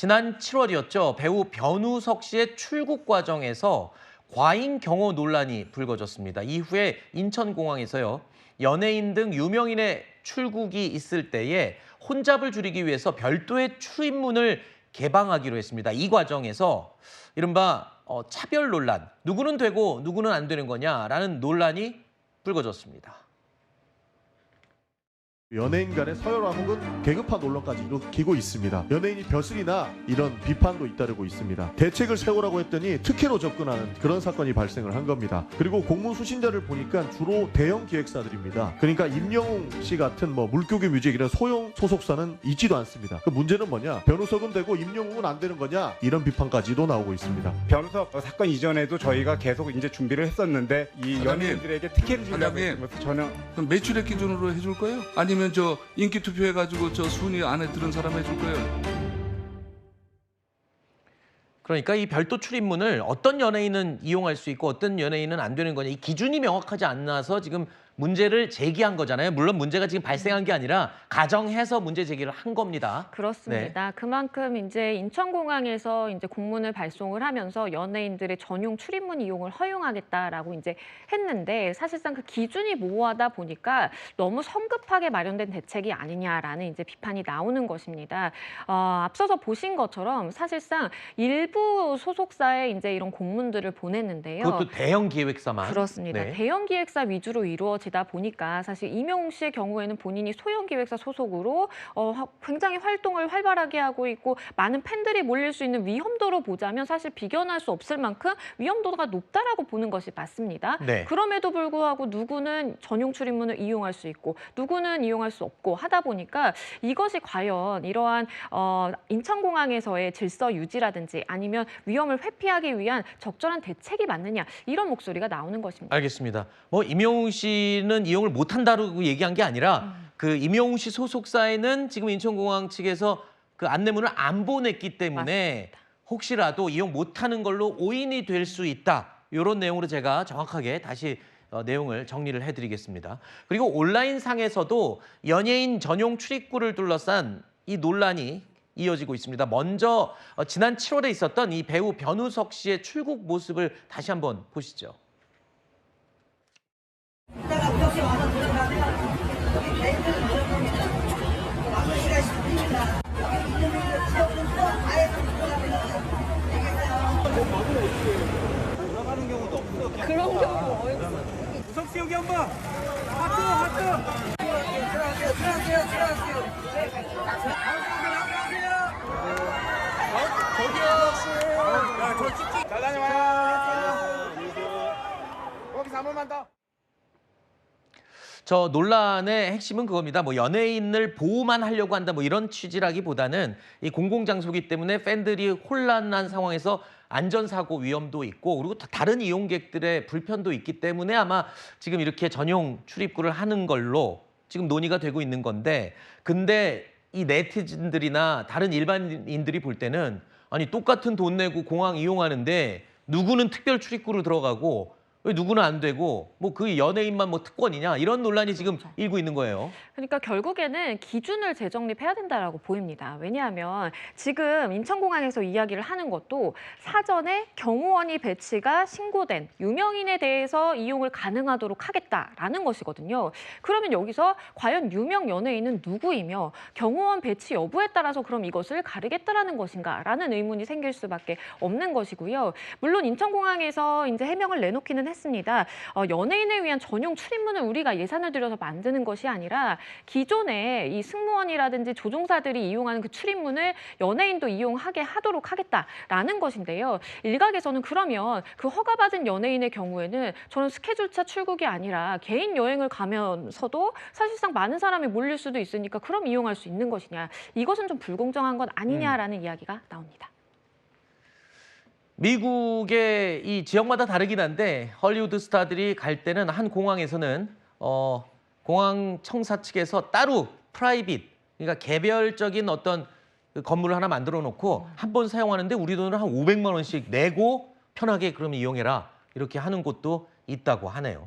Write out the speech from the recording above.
지난 7월이었죠. 배우 변우석 씨의 출국 과정에서 과잉 경호 논란이 불거졌습니다. 이후에 인천공항에서요. 연예인 등 유명인의 출국이 있을 때에 혼잡을 줄이기 위해서 별도의 출입문을 개방하기로 했습니다. 이 과정에서 이른바 차별 논란, 누구는 되고 누구는 안 되는 거냐라는 논란이 불거졌습니다. 연예인 간의 서열화 혹은 계급화 논란까지 일으키고 있습니다. 연예인이 벼슬이나 이런 비판도 잇따르고 있습니다. 대책을 세우라고 했더니 특혜로 접근하는 그런 사건이 발생을 한 겁니다. 그리고 공문 수신자를 보니까 주로 대형 기획사들입니다. 그러니까 임영웅 씨 같은 물고기 뮤직 이런 소형 소속사는 있지도 않습니다. 그 문제는 뭐냐? 변우석은 되고 임영웅은 안 되는 거냐? 이런 비판까지도 나오고 있습니다. 변우석 사건 이전에도 저희가 계속 이제 준비를 했었는데 이 연예인들에게 특혜를 주려고 했던 것은 저는 그럼 매출액 기준으로 해줄 거예요? 아니면 저 인기 투표해가지고 저 순위 안에 들은 사람 해줄 거예요? 그러니까 이 별도 출입문을 어떤 연예인은 이용할 수 있고 어떤 연예인은 안 되는 거냐. 이 기준이 명확하지 않아서 지금 문제를 제기한 거잖아요. 물론 문제가 지금 발생한 게 아니라 가정해서 문제 제기를 한 겁니다. 그렇습니다. 네. 그만큼 이제 인천공항에서 이제 공문을 발송을 하면서 연예인들의 전용 출입문 이용을 허용하겠다라고 이제 했는데 사실상 그 기준이 모호하다 보니까 너무 성급하게 마련된 대책이 아니냐라는 이제 비판이 나오는 것입니다. 앞서서 보신 것처럼 사실상 일부 소속사에 이제 이런 공문들을 보냈는데요. 그것도 대형 기획사만. 그렇습니다. 네. 대형 기획사 위주로 이루어지다 보니까 사실 임영웅 씨의 경우에는 본인이 소형 기획사 소속으로 굉장히 활동을 활발하게 하고 있고 많은 팬들이 몰릴 수 있는 위험도로 보자면 사실 비견할 수 없을 만큼 위험도가 높다라고 보는 것이 맞습니다. 네. 그럼에도 불구하고 누구는 전용 출입문을 이용할 수 있고 누구는 이용할 수 없고 하다 보니까 이것이 과연 이러한 인천공항에서의 질서 유지라든지 아니면 위험을 회피하기 위한 적절한 대책이 맞느냐 이런 목소리가 나오는 것입니다. 알겠습니다. 임영웅 씨는 이용을 못 한다고 얘기한 게 아니라 그 임영웅 씨 소속사에는 지금 인천공항 측에서 그 안내문을 안 보냈기 때문에 맞습니다. 혹시라도 이용 못 하는 걸로 오인이 될 수 있다. 이런 내용으로 제가 정확하게 다시 내용을 정리를 해드리겠습니다. 그리고 온라인상에서도 연예인 전용 출입구를 둘러싼 이 논란이 이어지고 있습니다. 먼저 지난 7월에 있었던 이 배우 변우석 씨의 출국 모습을 다시 한번 보시죠. 그런 경우 어딨어? 우석 씨 여기 한번 하트. 들어가세요. 저기요. 잘 다녀와요. 거기서 한 번만 더. 저 논란의 핵심은 그겁니다. 연예인을 보호만 하려고 한다 이런 취지라기보다는 이 공공장소이기 때문에 팬들이 혼란한 상황에서 안전사고 위험도 있고 그리고 다른 이용객들의 불편도 있기 때문에 아마 지금 이렇게 전용 출입구를 하는 걸로 지금 논의가 되고 있는 건데 근데 이 네티즌들이나 다른 일반인들이 볼 때는 아니 똑같은 돈 내고 공항 이용하는데 누구는 특별 출입구로 들어가고 왜 누구는 안 되고 그 연예인만 특권이냐 이런 논란이 지금 일고 있는 거예요. 그러니까 결국에는 기준을 재정립해야 된다라고 보입니다. 왜냐하면 지금 인천공항에서 이야기를 하는 것도 사전에 경호원이 배치가 신고된 유명인에 대해서 이용을 가능하도록 하겠다라는 것이거든요. 그러면 여기서 과연 유명 연예인은 누구이며 경호원 배치 여부에 따라서 그럼 이것을 가르겠다라는 것인가라는 의문이 생길 수밖에 없는 것이고요. 물론 인천공항에서 이제 해명을 내놓기는 했습니다. 연예인에 위한 전용 출입문을 우리가 예산을 들여서 만드는 것이 아니라 기존에 이 승무원이라든지 조종사들이 이용하는 그 출입문을 연예인도 이용하게 하도록 하겠다라는 것인데요. 일각에서는 그러면 그 허가받은 연예인의 경우에는 저는 스케줄차 출국이 아니라 개인 여행을 가면서도 사실상 많은 사람이 몰릴 수도 있으니까 그럼 이용할 수 있는 것이냐. 이것은 좀 불공정한 것 아니냐라는 이야기가 나옵니다. 미국의 이 지역마다 다르긴 한데 헐리우드 스타들이 갈 때는 한 공항에서는 공항 청사 측에서 따로 프라이빗, 그러니까 개별적인 어떤 그 건물을 하나 만들어 놓고 한 번 사용하는데 우리 돈으로 한 500만 원씩 내고 편하게 그러면 이용해라 이렇게 하는 곳도 있다고 하네요.